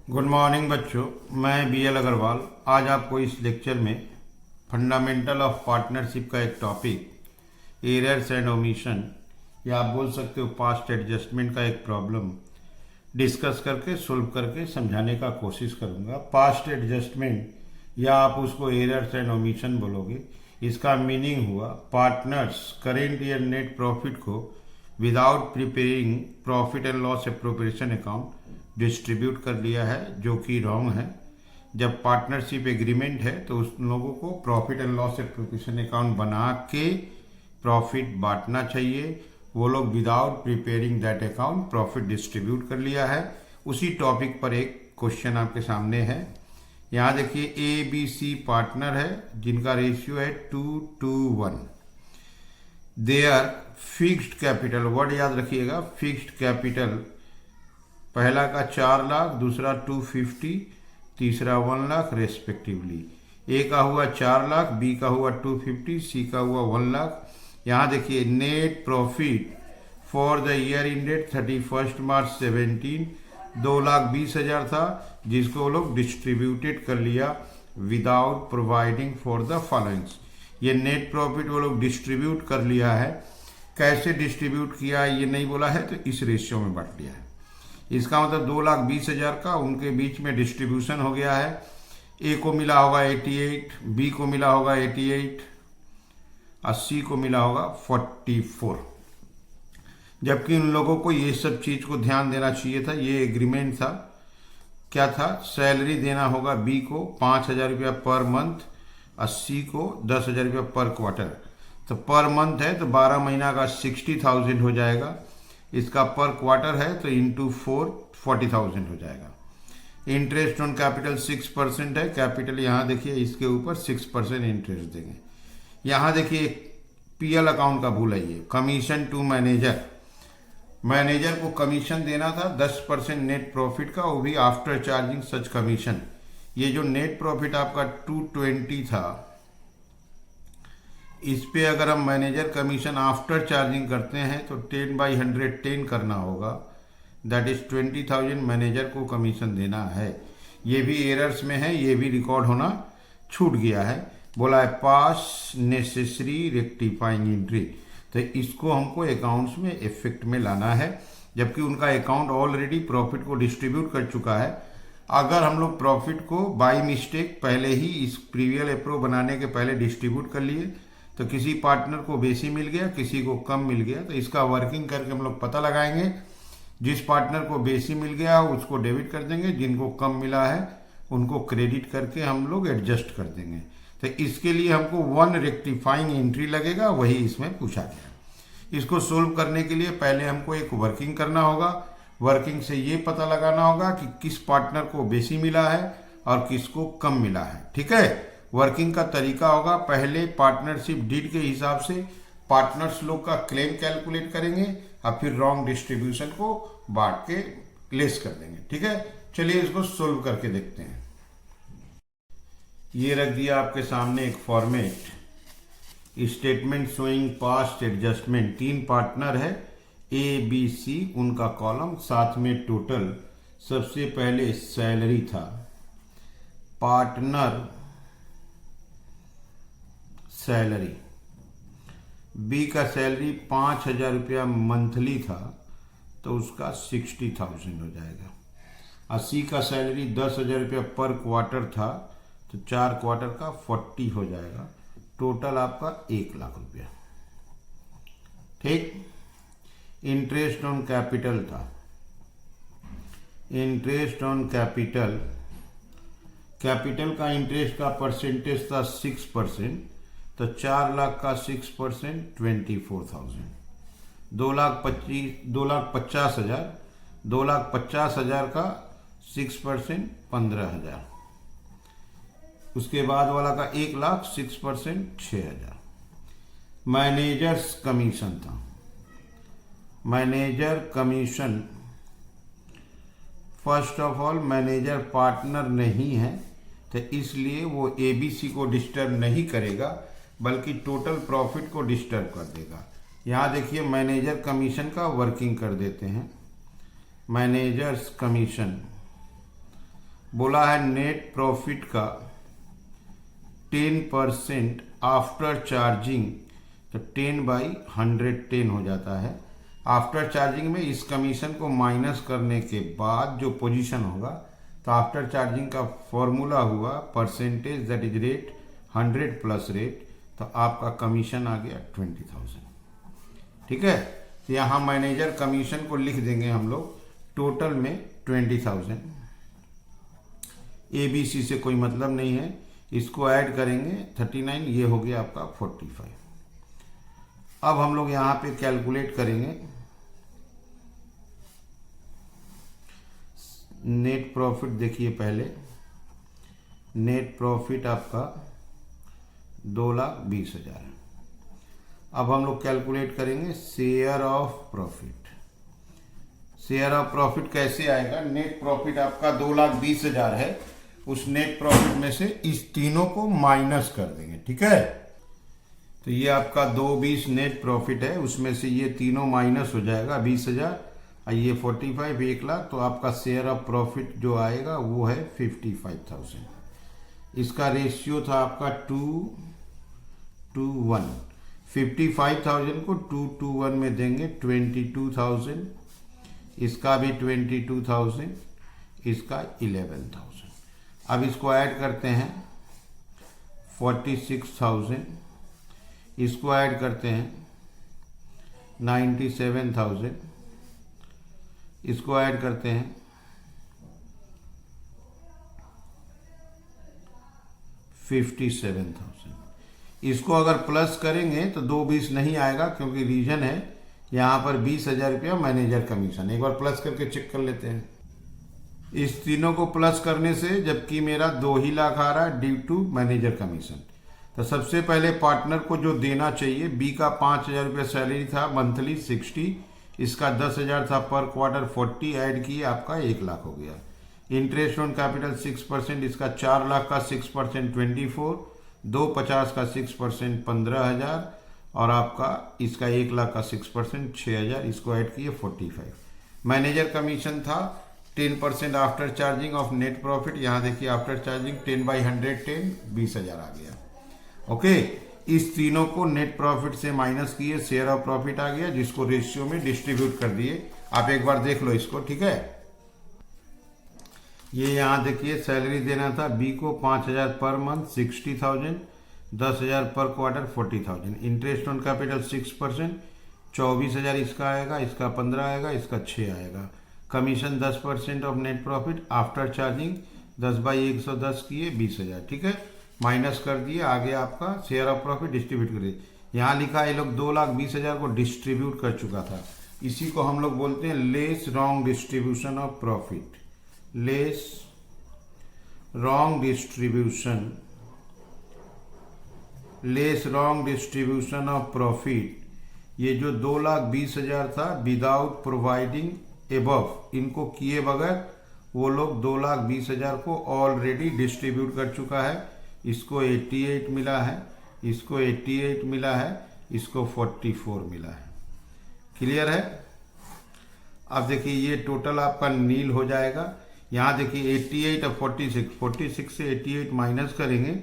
Good morning बच्चों, मैं BL Agarwal आज आपको इस लेक्चर में फंडामेंटल ऑफ पार्टनरशिप का एक टॉपिक एरर्स एंड ओमिशन या आप बोल सकते हो पास्ट एडजस्टमेंट का एक प्रॉब्लम डिस्कस करके सोल्व करके समझाने का कोशिश करूँगा। पास्ट एडजस्टमेंट या आप उसको एरर्स एंड ओमिशन बोलोगे, इसका मीनिंग हुआ partners current year net profit को without preparing profit and loss appropriation account distribute कर लिया है, जो कि रॉन्ग है। जब पार्टनरशिप एग्रीमेंट है तो उस लोगों को profit and loss appropriation account बना के प्रॉफिट बांटना चाहिए। वो लोग without preparing that account profit distribute कर लिया है। उसी टॉपिक पर एक क्वेश्चन आपके सामने है। यहाँ देखिए ABC पार्टनर है जिनका रेशियो है 2:1। देयर फिक्स्ड कैपिटल, वर्ड याद रखिएगा, फिक्स्ड कैपिटल पहला का 4 लाख, दूसरा 250, तीसरा 1 लाख रेस्पेक्टिवली। ए का हुआ 4 लाख, बी का हुआ 250, सी का हुआ 1 लाख। यहाँ देखिए net profit for the year ended 31 मार्च 17 2,20,000 था, जिसको वो लोग डिस्ट्रीब्यूटेड कर लिया without providing for the followings. ये नेट प्रॉफिट वो लोग डिस्ट्रीब्यूट कर लिया है। कैसे डिस्ट्रीब्यूट किया ये नहीं बोला है, तो इस रेशियो में बांट लिया है। इसका मतलब 2,20,000 का उनके बीच में डिस्ट्रीब्यूशन हो गया है। ए को मिला होगा 88, बी को मिला होगा 88 और सी को मिला होगा 44। जबकि उन लोगों को ये सब चीज को ध्यान देना चाहिए था। ये एग्रीमेंट था, क्या था, सैलरी देना होगा बी को 5,000 रुपया पर मंथ और सी को 10,000 रुपया पर क्वार्टर। तो पर मंथ है तो 12 महीना का 60,000 हो जाएगा। इसका पर क्वार्टर है तो इंटू 4 40,000 हो जाएगा। इंटरेस्ट ऑन कैपिटल 6% है। कैपिटल यहाँ देखिए इसके ऊपर 6% इंटरेस्ट देंगे। यहाँ देखिए PL अकाउंट का भूल है ये, कमीशन टू मैनेजर। मैनेजर को कमीशन देना था 10% नेट प्रॉफिट का, वो भी आफ्टर चार्जिंग सच कमीशन। ये जो नेट प्रॉफिट आपका 220 था, इस पे अगर हम मैनेजर कमीशन आफ्टर चार्जिंग करते हैं तो 10/110 करना होगा। दैट इज 20,000 मैनेजर को कमीशन देना है। ये भी एरर्स में है, ये भी रिकॉर्ड होना छूट गया है। बोला है पास नेसेसरी रेक्टिफाइंग एंट्री, तो इसको हमको अकाउंट्स में इफेक्ट में लाना है, जबकि उनका अकाउंट ऑलरेडी प्रॉफिट को डिस्ट्रीब्यूट कर चुका है। अगर हम लोग प्रॉफिट को बाय मिस्टेक पहले ही इस प्रीवियल एप्रो बनाने के पहले डिस्ट्रीब्यूट कर लिए तो किसी पार्टनर को बेसी मिल गया, किसी को कम मिल गया, तो इसका वर्किंग करके हम लोग पता लगाएंगे। जिस पार्टनर को बेसी मिल गया उसको डेबिट कर देंगे, जिनको कम मिला है उनको क्रेडिट करके हम लोग एडजस्ट कर देंगे। तो इसके लिए हमको 1 रेक्टिफाइंग एंट्री लगेगा, वही इसमें पूछा गया। इसको सोल्व करने के लिए पहले हमको एक वर्किंग करना होगा। वर्किंग से ये पता लगाना होगा कि किस पार्टनर को बेसी मिला है और किसको कम मिला है। ठीक है, वर्किंग का तरीका होगा, पहले पार्टनरशिप डीड के हिसाब से पार्टनर्स लोग का क्लेम कैलकुलेट करेंगे और फिर रॉन्ग डिस्ट्रीब्यूशन को बांट के लेस कर देंगे। ठीक है, चलिए इसको सोल्व करके देखते हैं। ये रख दिया आपके सामने एक format, statement showing past adjustment. 3 partner है ABC, उनका कॉलम, साथ में टोटल। सबसे पहले सैलरी था, पार्टनर सैलरी, बी का सैलरी 5,000 रुपया मंथली था तो उसका 60,000 हो जाएगा। और सी का सैलरी 10,000 रुपया पर क्वार्टर था तो 4 क्वार्टर का 40 हो जाएगा। टोटल आपका 1 लाख रुपया। ठीक, इंटरेस्ट ऑन कैपिटल था, इंटरेस्ट ऑन कैपिटल, कैपिटल का इंटरेस्ट का परसेंटेज था 6%, तो 4 लाख का 6% 24,000। 2,50,000, 2,50,000 का 6% 15,000। उसके बाद वाला का 1 लाख 6% 6,000। मैनेजर्स कमीशन था, manager commission, first of all manager partner नहीं है तो इसलिए वो ABC को डिस्टर्ब नहीं करेगा, बल्कि टोटल प्रॉफिट को डिस्टर्ब कर देगा। यहाँ देखिए मैनेजर कमीशन का वर्किंग कर देते हैं। मैनेजर्स कमीशन बोला है नेट प्रॉफिट का 10% आफ्टर चार्जिंग, तो 10/110 हो जाता है। आफ्टर चार्जिंग में इस कमीशन को माइनस करने के बाद जो पोजीशन होगा, तो आफ्टर चार्जिंग का फॉर्मूला हुआ percentage that is rate 100 plus rate, तो आपका कमीशन आ गया 20,000। ठीक है, तो यहाँ मैनेजर कमीशन को लिख देंगे हम लोग टोटल में 20,000। ABC से कोई मतलब नहीं है, इसको ऐड करेंगे 39, ये हो गया आपका 45। अब हम लोग यहाँ पे कैलकुलेट करेंगे नेट प्रॉफिट। देखिए पहले नेट प्रॉफिट आपका 2,20,000 है। अब हम लोग कैलकुलेट करेंगे share of profit. Share of profit कैसे आएगा? नेट प्रॉफिट आपका 2,20,000 है, उस नेट प्रॉफिट में से इस तीनों को माइनस कर देंगे। ठीक है, तो ये आपका 2,20 नेट प्रॉफिट है, उसमें से ये तीनों माइनस हो जाएगा 20,000 और ये 45 1 लाख, तो आपका शेयर ऑफ प्रॉफिट जो आएगा वो है 55,000। इसका रेशियो था आपका 2:1। 55,000 को 2:1 में देंगे 22,000, इसका भी 22,000, इसका 11,000। अब इसको ऐड करते हैं 46,000, इसको ऐड करते हैं 97,000, इसको ऐड करते हैं 57,000। इसको अगर प्लस करेंगे तो 2,20 नहीं आएगा, क्योंकि रीजन है यहाँ पर 20,000 रुपया मैनेजर कमीशन। एक बार प्लस करके चेक कर लेते हैं। इस तीनों को प्लस करने से जबकि मेरा 2 ही लाख आ रहा है ड्यू टू मैनेजर कमीशन। तो सबसे पहले पार्टनर को जो देना चाहिए, बी का 5,000 रुपया सैलरी था मंथली 60, इसका 10,000 था पर क्वार्टर 40, ऐड किए आपका 1 लाख हो गया। इंटरेस्ट ऑन कैपिटल 6%, इसका 4 लाख का 6% 24, 250 का 6% 15,000 और आपका इसका 1 लाख का 6% 6,000, इसको ऐड किए 45। मैनेजर कमीशन था 10% after charging of net profit. यहाँ देखिए आफ्टर चार्जिंग 10/110 20,000 आ गया। ओके, इस तीनों को नेट प्रॉफिट से माइनस किए, शेयर ऑफ प्रॉफिट आ गया, जिसको रेशियो में डिस्ट्रीब्यूट कर दिए। आप एक बार देख लो इसको। ठीक है, ये यहाँ देखिए सैलरी देना था बी को 5,000 पर मंथ 60,000, 10,000 पर क्वार्टर 40,000। इंटरेस्ट ऑन कैपिटल 6% 24,000 इसका आएगा, इसका 15 आएगा, इसका 6 आएगा। Commission 10% of net profit after charging 10/110 किए 20,000। ठीक है, माइनस कर दिए, आगे आपका शेयर ऑफ प्रॉफिट डिस्ट्रीब्यूट करिए। यहाँ लिखा ये लोग 2,20,000 को डिस्ट्रीब्यूट कर चुका था, इसी को हम लोग बोलते हैं less wrong distribution of profit. Less wrong distribution of profit. ये जो 2,20,000 था विदाउट प्रोवाइडिंग एबव, इनको किए बगैर वो लोग 2,20,000 को ऑलरेडी डिस्ट्रीब्यूट कर चुका है। इसको 88 मिला है, इसको 88 मिला है, इसको 44 मिला है। क्लियर है? अब देखिए ये टोटल आपका नील हो जाएगा। यहाँ देखिए 88 और 46 से 88 माइनस करेंगे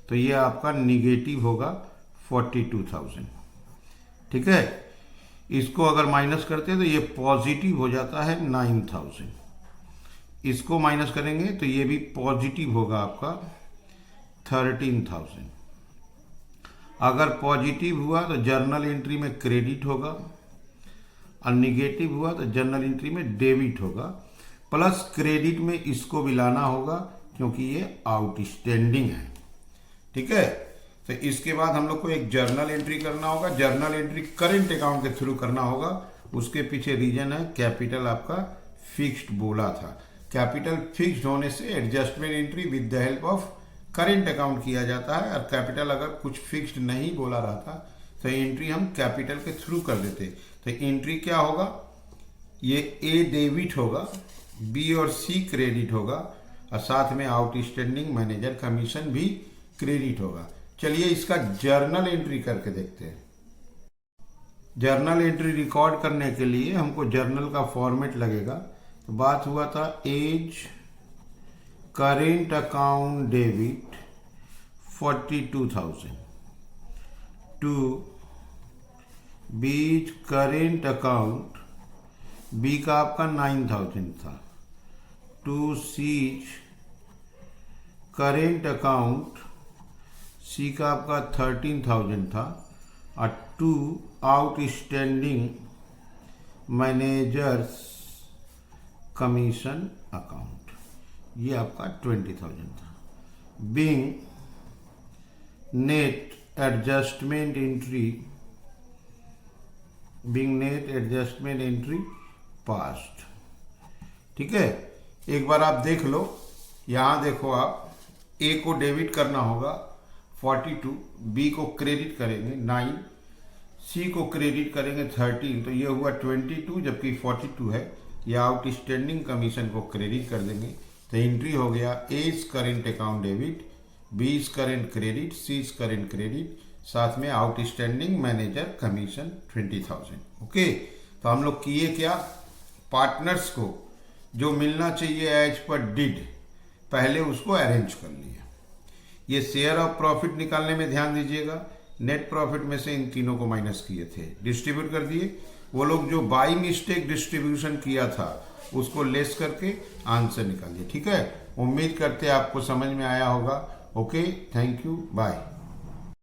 तो ये आपका निगेटिव होगा 42,000। ठीक है, इसको अगर माइनस करते हैं तो ये पॉजिटिव हो जाता है 9,000। इसको माइनस करेंगे तो ये भी पॉजिटिव होगा आपका 13,000। अगर पॉजिटिव हुआ तो जर्नल एंट्री में क्रेडिट होगा और निगेटिव हुआ तो जर्नल एंट्री में डेबिट होगा। प्लस क्रेडिट में इसको भी लाना होगा क्योंकि ये आउटस्टैंडिंग है। ठीक है, तो इसके बाद हम लोग को एक जर्नल एंट्री करना होगा। जर्नल एंट्री करेंट अकाउंट के थ्रू करना होगा। उसके पीछे रीजन है कैपिटल आपका फिक्स्ड बोला था। कैपिटल फिक्स्ड होने से adjustment entry with the help of current account किया जाता है, और कैपिटल अगर कुछ फिक्स्ड नहीं बोला रहता तो एंट्री हम कैपिटल के थ्रू कर देते। तो एंट्री क्या होगा, ये ए डेबिट होगा, बी और सी क्रेडिट होगा, और साथ में आउटस्टैंडिंग मैनेजर कमीशन भी क्रेडिट होगा। चलिए इसका जर्नल एंट्री करके देखते हैं। जर्नल एंट्री रिकॉर्ड करने के लिए हमको जर्नल का फॉर्मेट लगेगा। तो बात हुआ था as current account debit 42,000 to B's current account, B का आपका 9,000 था, to C's current account, C का आपका 13,000 था, और to outstanding managers commission account, ये आपका 20,000 था। Being net adjustment entry passed. ठीक है, एक बार आप देख लो, यहां देखो, आप ए को डेबिट करना होगा 42, बी को क्रेडिट करेंगे 9, सी को क्रेडिट करेंगे 13, तो ये हुआ 22, जबकि 42 है। या आउटस्टैंडिंग कमीशन को क्रेडिट कर देंगे, तो एंट्री हो गया A is current account debit, B is current credit, C is current credit, साथ में आउटस्टैंडिंग मैनेजर कमीशन 20,000। ओके, तो हम लोग किए क्या, पार्टनर्स को जो मिलना चाहिए एज पर डिड, पहले उसको अरेंज कर लिया। ये शेयर ऑफ प्रॉफिट निकालने में ध्यान दीजिएगा, नेट प्रॉफिट में से इन तीनों को माइनस किए थे, डिस्ट्रीब्यूट कर दिए। वो लोग जो बाई मिस्टेक डिस्ट्रीब्यूशन किया था उसको लेस करके आंसर निकालिए। ठीक है, उम्मीद करते हैं आपको समझ में आया होगा। Okay, thank you, bye.